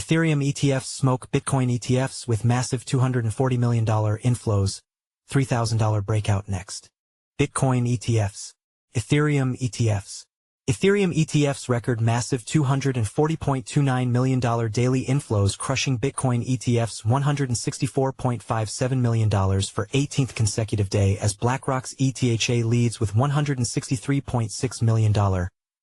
Ethereum ETFs smoke Bitcoin ETFs with massive $240 million inflows, $3,000 breakout next. Bitcoin ETFs. Ethereum ETFs. Ethereum ETFs record massive $240.29 million daily inflows, crushing Bitcoin ETFs $164.57 million for 18th consecutive day as BlackRock's ETHA leads with $163.6 million,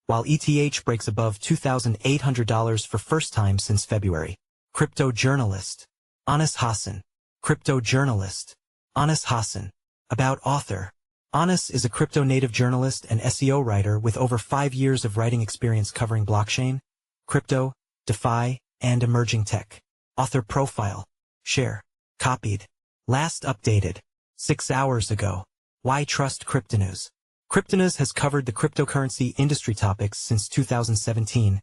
while ETH breaks above $2,800 for first time since February. Crypto journalist. Anas Hassan. Crypto journalist. Anas Hassan. About author. Anas is a crypto-native journalist and SEO writer with over 5 years of writing experience covering blockchain, crypto, DeFi, and emerging tech. Author profile. Share. Copied. Last updated 6 hours ago. Why Trust Cryptonews? Cryptonews has covered the cryptocurrency industry topics since 2017,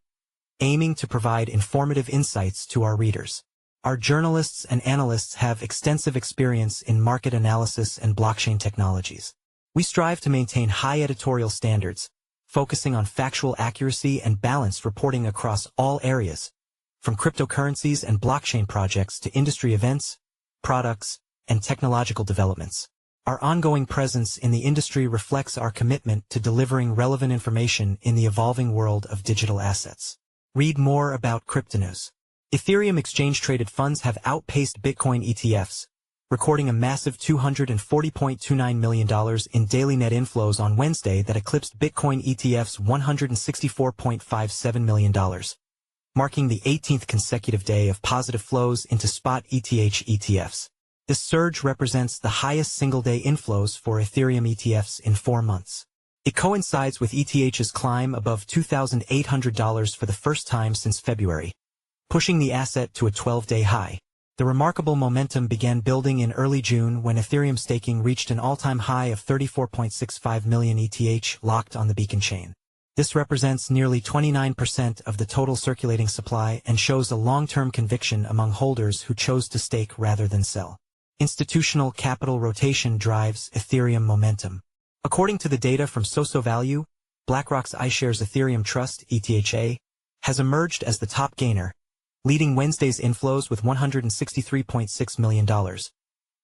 aiming to provide informative insights to our readers. Our journalists and analysts have extensive experience in market analysis and blockchain technologies. We strive to maintain high editorial standards, focusing on factual accuracy and balanced reporting across all areas, from cryptocurrencies and blockchain projects to industry events, products, and technological developments. Our ongoing presence in the industry reflects our commitment to delivering relevant information in the evolving world of digital assets. Read more about Cryptonews. Ethereum exchange-traded funds have outpaced Bitcoin ETFs, recording a massive $240.29 million in daily net inflows on Wednesday that eclipsed Bitcoin ETF's $164.57 million, marking the 18th consecutive day of positive flows into spot ETHs. This surge represents the highest single-day inflows for Ethereum ETFs in 4 months. It coincides with ETH's climb above $2,800 for the first time since February, pushing the asset to a 12-day high. The remarkable momentum began building in early June when Ethereum staking reached an all-time high of 34.65 million ETH locked on the Beacon chain. This represents nearly 29% of the total circulating supply and shows a long-term conviction among holders who chose to stake rather than sell. Institutional capital rotation drives Ethereum momentum. According to the data from SoSoValue, BlackRock's iShares Ethereum Trust ETHA has emerged as the top gainer, leading Wednesday's inflows with $163.6 million,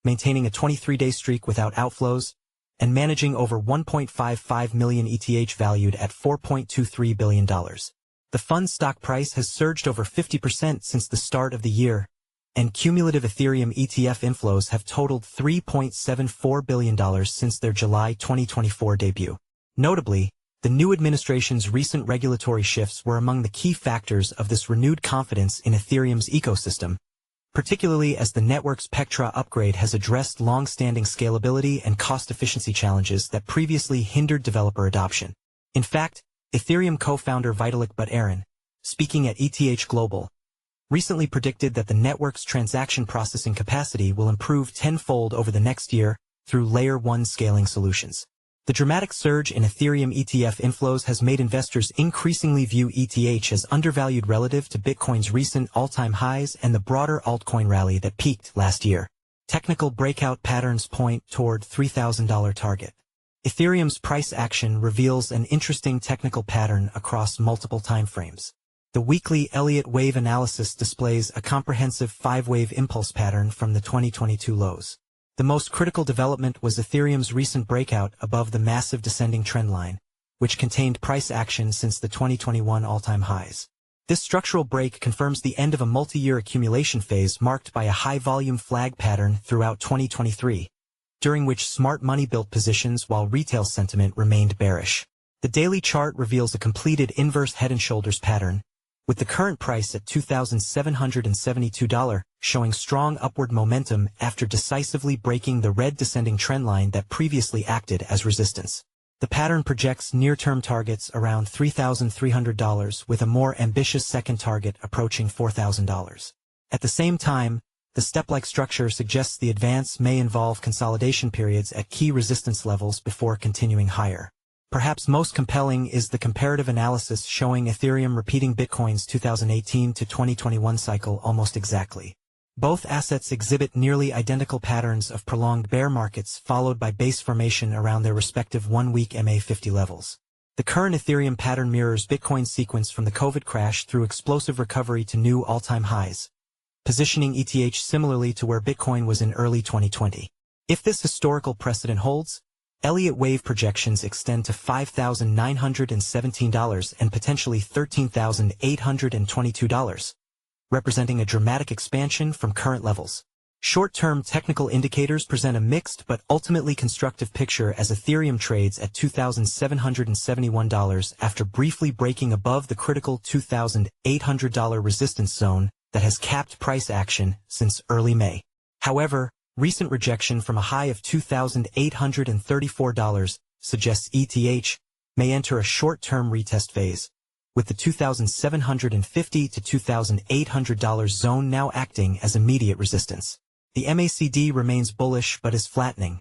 maintaining a 23-day streak without outflows, and managing over 1.55 million ETH valued at $4.23 billion. The fund's stock price has surged over 50% since the start of the year, and cumulative Ethereum ETF inflows have totaled $3.74 billion since their July 2024 debut. Notably, the new administration's recent regulatory shifts were among the key factors of this renewed confidence in Ethereum's ecosystem, particularly as the network's Pectra upgrade has addressed long-standing scalability and cost-efficiency challenges that previously hindered developer adoption. In fact, Ethereum co-founder Vitalik Buterin, speaking at ETH Global, recently predicted that the network's transaction processing capacity will improve tenfold over the next year through Layer 1 scaling solutions. The dramatic surge in Ethereum ETF inflows has made investors increasingly view ETH as undervalued relative to Bitcoin's recent all-time highs and the broader altcoin rally that peaked last year. Technical breakout patterns point toward $3,000 target. Ethereum's price action reveals an interesting technical pattern across multiple timeframes. The weekly Elliott wave analysis displays a comprehensive 5-wave impulse pattern from the 2022 lows. The most critical development was Ethereum's recent breakout above the massive descending trendline, which contained price action since the 2021 all-time highs. This structural break confirms the end of a multi-year accumulation phase marked by a high-volume flag pattern throughout 2023, during which smart money built positions while retail sentiment remained bearish. The daily chart reveals a completed inverse head and shoulders pattern, with the current price at $2,772, showing strong upward momentum after decisively breaking the red descending trendline that previously acted as resistance. The pattern projects near-term targets around $3,300 with a more ambitious second target approaching $4,000. At the same time, the step-like structure suggests the advance may involve consolidation periods at key resistance levels before continuing higher. Perhaps most compelling is the comparative analysis showing Ethereum repeating Bitcoin's 2018 to 2021 cycle almost exactly. Both assets exhibit nearly identical patterns of prolonged bear markets followed by base formation around their respective one-week MA50 levels. The current Ethereum pattern mirrors Bitcoin's sequence from the COVID crash through explosive recovery to new all-time highs, positioning ETH similarly to where Bitcoin was in early 2020. If this historical precedent holds, Elliott wave projections extend to $5,917 and potentially $13,822, representing a dramatic expansion from current levels. Short-term technical indicators present a mixed but ultimately constructive picture as Ethereum trades at $2,771 after briefly breaking above the critical $2,800 resistance zone that has capped price action since early May. However, recent rejection from a high of $2,834 suggests ETH may enter a short-term retest phase, with the $2,750 to $2,800 zone now acting as immediate resistance. The MACD remains bullish but is flattening,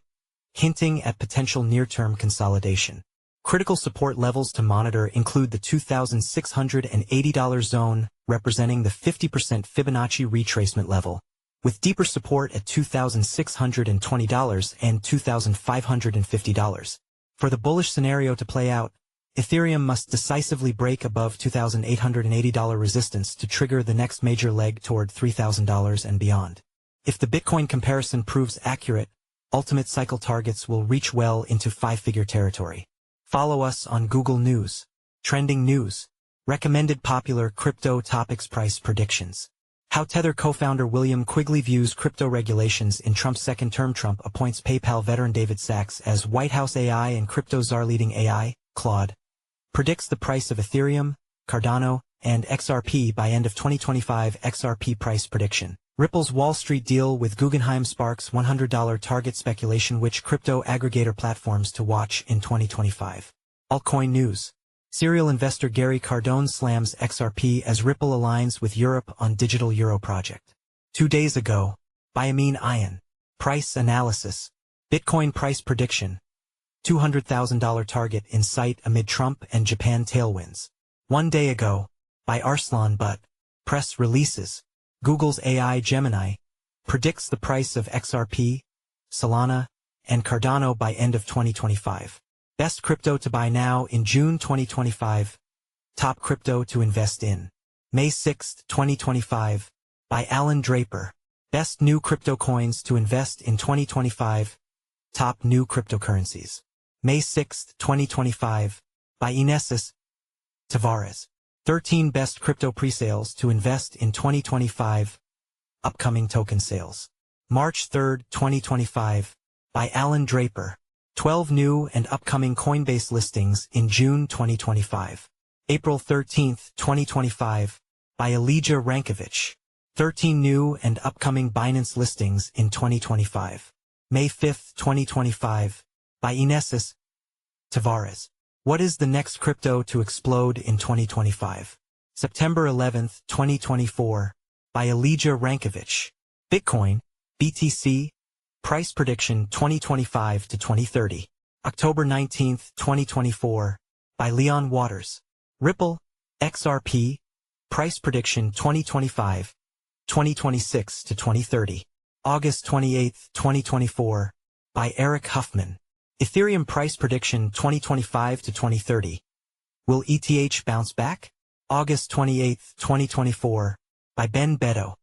hinting at potential near-term consolidation. Critical support levels to monitor include the $2,680 zone, representing the 50% Fibonacci retracement level, with deeper support at $2,620 and $2,550. For the bullish scenario to play out, Ethereum must decisively break above $2,880 resistance to trigger the next major leg toward $3,000 and beyond. If the Bitcoin comparison proves accurate, ultimate cycle targets will reach well into five-figure territory. Follow us on Google News, Trending News, Recommended Popular Crypto Topics Price Predictions. How Tether co-founder William Quigley views crypto regulations in Trump's second term. Trump appoints PayPal veteran David Sachs as White House AI and crypto czar. Leading AI, Claude, predicts the price of Ethereum, Cardano, and XRP by end of 2025. XRP price prediction. Ripple's Wall Street deal with Guggenheim sparks $100 target speculation. Which crypto aggregator platforms to watch in 2025? Altcoin news. Serial investor Gary Cardone slams XRP as Ripple aligns with Europe on digital euro project. 2 days ago, by Amin Ayan. Price analysis. Bitcoin price prediction. $200,000 target in sight amid Trump and Japan tailwinds. 1 day ago, by Arslan Butt. Press releases. Google's AI Gemini predicts the price of XRP, Solana, and Cardano by end of 2025. Best crypto to buy now in June 2025. Top crypto to invest in. May 6, 2025. By Alan Draper. Best new crypto coins to invest in 2025. Top new cryptocurrencies. May 6, 2025. By Inesis Tavares. 13 best crypto presales to invest in 2025. Upcoming token sales. March 3, 2025. By Alan Draper. 12 new and upcoming Coinbase listings in June 2025. April 13, 2025. By Elijah Rankovich. 13 new and upcoming Binance listings in 2025. May 5, 2025. By Inesis Tavares. What is the next crypto to explode in 2025? September 11, 2024. By Elijah Rankovich. Bitcoin, BTC, price prediction 2025 to 2030. October 19, 2024. By Leon Waters. Ripple, XRP, price prediction 2025, 2026 to 2030. August 28, 2024. By Eric Huffman. Ethereum price prediction 2025 to 2030. Will ETH bounce back? August 28, 2024. By Ben Beto.